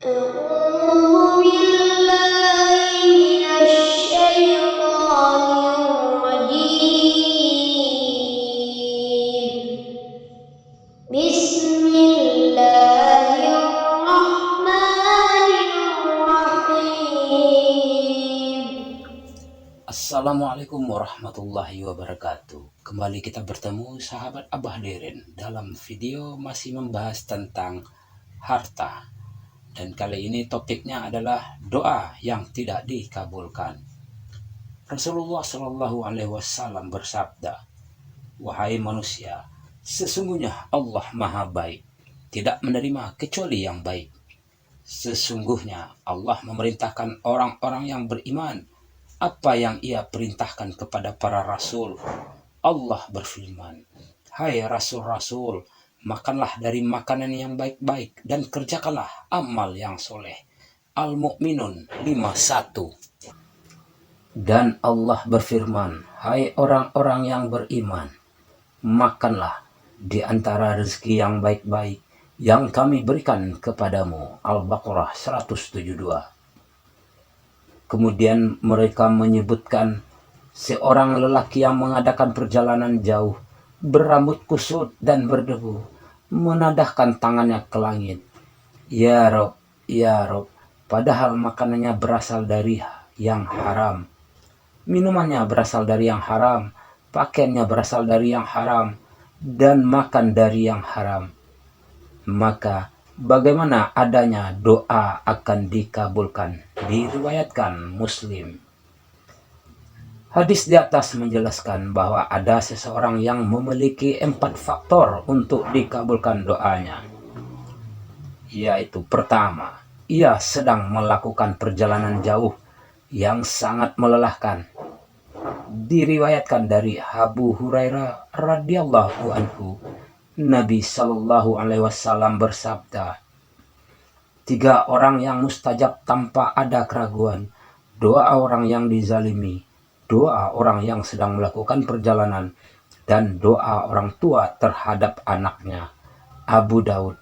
أعوذ بالله من الشيطان الرجيم. بسم الله الرحمن الرحيم. Assalamualaikum warahmatullahi wabarakatuh. Kembali kita bertemu sahabat Abah Deren dalam video masih membahas tentang harta. Dan kali ini topiknya adalah doa yang tidak dikabulkan. Rasulullah Shallallahu Alaihi Wasallam bersabda, "Wahai manusia, sesungguhnya Allah Maha Baik, tidak menerima kecuali yang baik. Sesungguhnya Allah memerintahkan orang-orang yang beriman apa yang ia perintahkan kepada para rasul. Allah berfirman, hai rasul-rasul, makanlah dari makanan yang baik-baik dan kerjakanlah amal yang soleh. Al-Mu'minun 51. Dan Allah berfirman, hai orang-orang yang beriman, makanlah di antara rezeki yang baik-baik yang kami berikan kepadamu. Al-Baqarah 172. Kemudian mereka menyebutkan seorang lelaki yang mengadakan perjalanan jauh, berambut kusut dan berdebu, menadahkan tangannya ke langit. Ya Rob, ya Rob, padahal makanannya berasal dari yang haram. Minumannya berasal dari yang haram, pakaiannya berasal dari yang haram, dan makan dari yang haram. Maka bagaimana adanya doa akan dikabulkan? Diriwayatkan Muslim. Hadis di atas menjelaskan bahwa ada seseorang yang memiliki 4 faktor untuk dikabulkan doanya. Yaitu pertama, ia sedang melakukan perjalanan jauh yang sangat melelahkan. Diriwayatkan dari Abu Hurairah radhiyallahu anhu, Nabi Shallallahu Alaihi Wasallam bersabda, 3 orang yang mustajab tanpa ada keraguan, doa orang yang dizalimi, doa orang yang sedang melakukan perjalanan, dan doa orang tua terhadap anaknya. Abu Daud.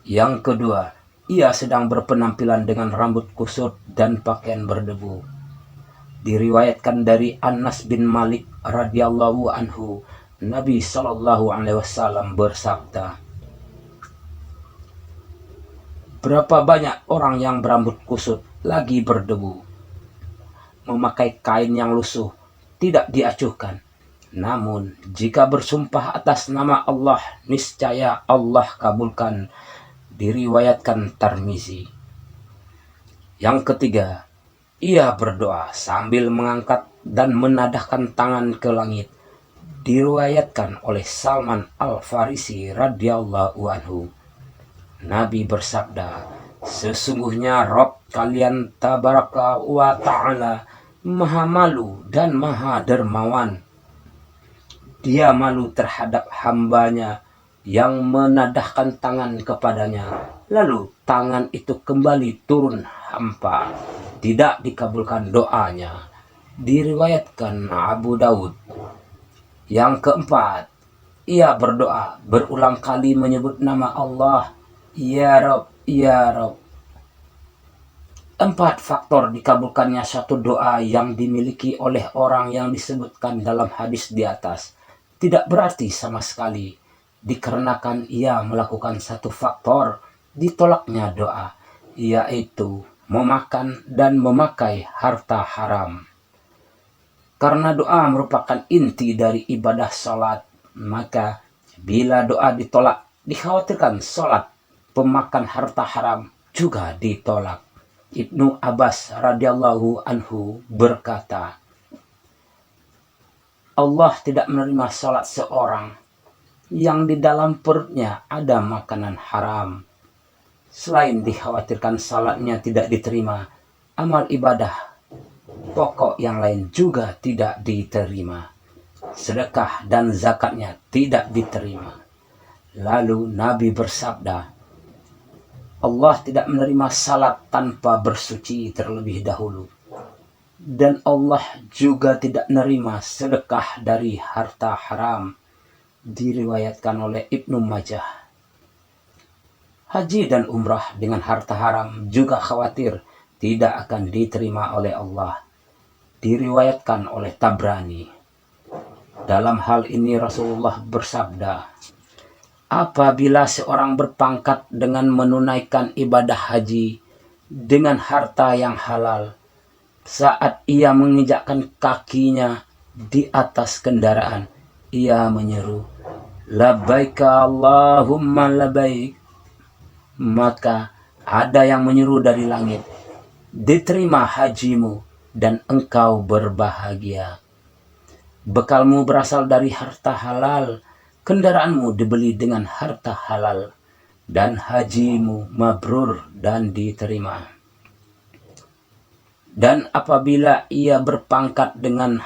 Yang kedua, ia sedang berpenampilan dengan rambut kusut dan pakaian berdebu. Diriwayatkan dari Anas bin Malik radhiyallahu anhu, Nabi Shallallahu Alaihi Wasallam bersabda, berapa banyak orang yang berambut kusut lagi berdebu, memakai kain yang lusuh, tidak diacuhkan. Namun jika bersumpah atas nama Allah, niscaya Allah kabulkan. Diriwayatkan Tirmizi. Yang ketiga, ia berdoa sambil mengangkat dan menadahkan tangan ke langit. Diriwayatkan oleh Salman Al-Farisi radhiyallahu anhu. Nabi bersabda, sesungguhnya Rabb kalian tabaraka wa ta'ala maha malu dan maha dermawan. Dia malu terhadap hambanya yang menadahkan tangan kepadanya, lalu tangan itu kembali turun hampa, tidak dikabulkan doanya. Diriwayatkan Abu Daud. Yang keempat, ia berdoa berulang kali menyebut nama Allah, ya Rob, ya Rob. 4 faktor dikabulkannya satu doa yang dimiliki oleh orang yang disebutkan dalam hadis di atas tidak berarti sama sekali, dikarenakan ia melakukan satu faktor ditolaknya doa, yaitu memakan dan memakai harta haram. Karena doa merupakan inti dari ibadah sholat, maka bila doa ditolak, dikhawatirkan sholat pemakan harta haram juga ditolak. Ibnu Abbas radhiyallahu anhu berkata, Allah tidak menerima sholat seorang yang di dalam perutnya ada makanan haram. Selain dikhawatirkan salatnya tidak diterima, amal ibadah pokok yang lain juga tidak diterima. Sedekah dan zakatnya tidak diterima. Lalu Nabi bersabda, Allah tidak menerima salat tanpa bersuci terlebih dahulu. Dan Allah juga tidak menerima sedekah dari harta haram. Diriwayatkan oleh Ibnu Majah. Haji dan umrah dengan harta haram juga khawatir tidak akan diterima oleh Allah. Diriwayatkan oleh Tabrani. Dalam hal ini Rasulullah bersabda, apabila seorang berpangkat dengan menunaikan ibadah haji dengan harta yang halal, saat ia menginjakkan kakinya di atas kendaraan, ia menyeru, labbaika Allahumma labbaik. Maka ada yang menyeru dari langit, diterima hajimu dan engkau berbahagia. Bekalmu berasal dari harta halal, kendaraanmu dibeli dengan harta halal, dan hajimu mabrur dan diterima. Dan apabila ia berpangkat dengan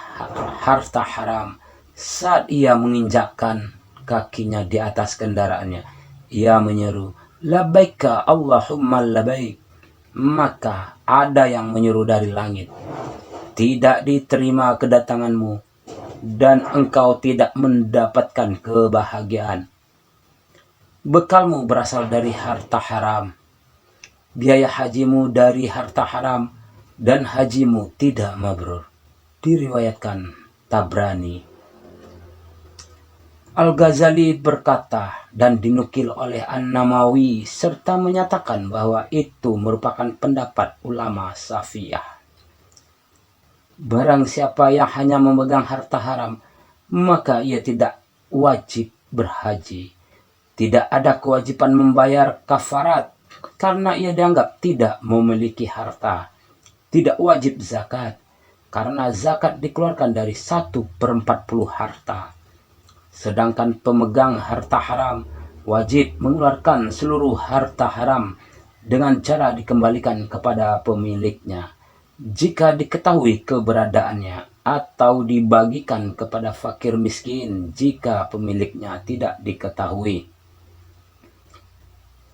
harta haram, saat ia menginjakkan kakinya di atas kendaraannya, ia menyeru, labbaika Allahumma labbaik. Maka ada yang menyeru dari langit, tidak diterima kedatanganmu dan engkau tidak mendapatkan kebahagiaan. Bekalmu berasal dari harta haram, biaya hajimu dari harta haram, dan hajimu tidak mabrur. Diriwayatkan Tabrani. Al-Ghazali berkata dan dinukil oleh An-Nawawi serta menyatakan bahwa itu merupakan pendapat ulama Safiyah. Barang siapa yang hanya memegang harta haram, maka ia tidak wajib berhaji. Tidak ada kewajiban membayar kafarat karena ia dianggap tidak memiliki harta. Tidak wajib zakat karena zakat dikeluarkan dari 1/40 harta. Sedangkan pemegang harta haram wajib mengeluarkan seluruh harta haram dengan cara dikembalikan kepada pemiliknya jika diketahui keberadaannya, atau dibagikan kepada fakir miskin jika pemiliknya tidak diketahui.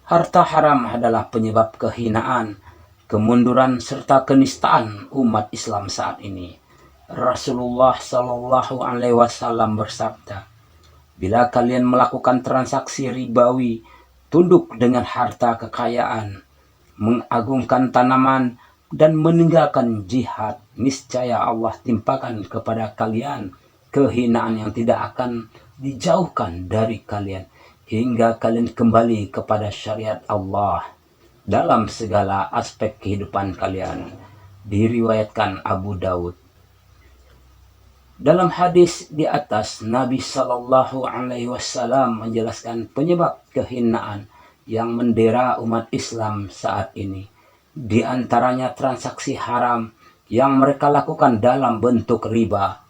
Harta haram adalah penyebab kehinaan, kemunduran serta kenistaan umat Islam saat ini. Rasulullah Shallallahu Alaihi Wasallam bersabda, bila kalian melakukan transaksi ribawi, tunduk dengan harta kekayaan, mengagungkan tanaman, dan meninggalkan jihad, niscaya Allah timpakan kepada kalian kehinaan yang tidak akan dijauhkan dari kalian hingga kalian kembali kepada syariat Allah dalam segala aspek kehidupan kalian. Diriwayatkan Abu Daud. Dalam hadis di atas, Nabi Shallallahu Alaihi Wasallam menjelaskan penyebab kehinaan yang mendera umat Islam saat ini. Di antaranya transaksi haram yang mereka lakukan dalam bentuk riba.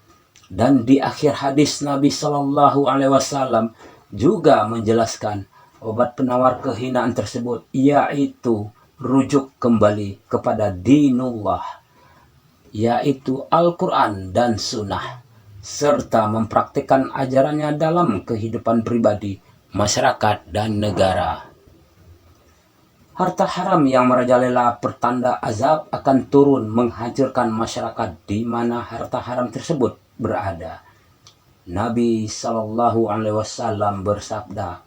Dan di akhir hadis Nabi Shallallahu Alaihi Wasallam juga menjelaskan obat penawar kehinaan tersebut, yaitu rujuk kembali kepada dinullah, yaitu Al-Quran dan Sunnah, serta mempraktikkan ajarannya dalam kehidupan pribadi, masyarakat, dan negara. Harta haram yang merajalela pertanda azab akan turun menghancurkan masyarakat di mana harta haram tersebut berada. Nabi Shallallahu Alaihi Wasallam bersabda,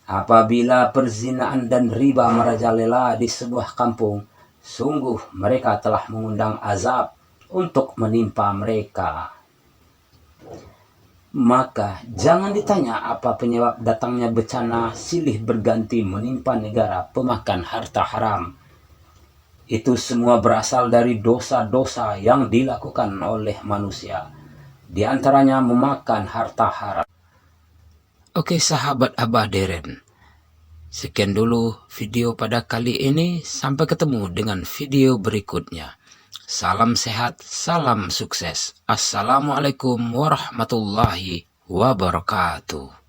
apabila perzinaan dan riba merajalela di sebuah kampung, sungguh mereka telah mengundang azab untuk menimpa mereka. Maka jangan ditanya apa penyebab datangnya bencana silih berganti menimpa negara pemakan harta haram. Itu semua berasal dari dosa-dosa yang dilakukan oleh manusia, di antaranya memakan harta haram. Oke sahabat Abah Deren, sekian dulu video pada kali ini. Sampai ketemu dengan video berikutnya. Salam sehat, salam sukses. Assalamualaikum warahmatullahi wabarakatuh.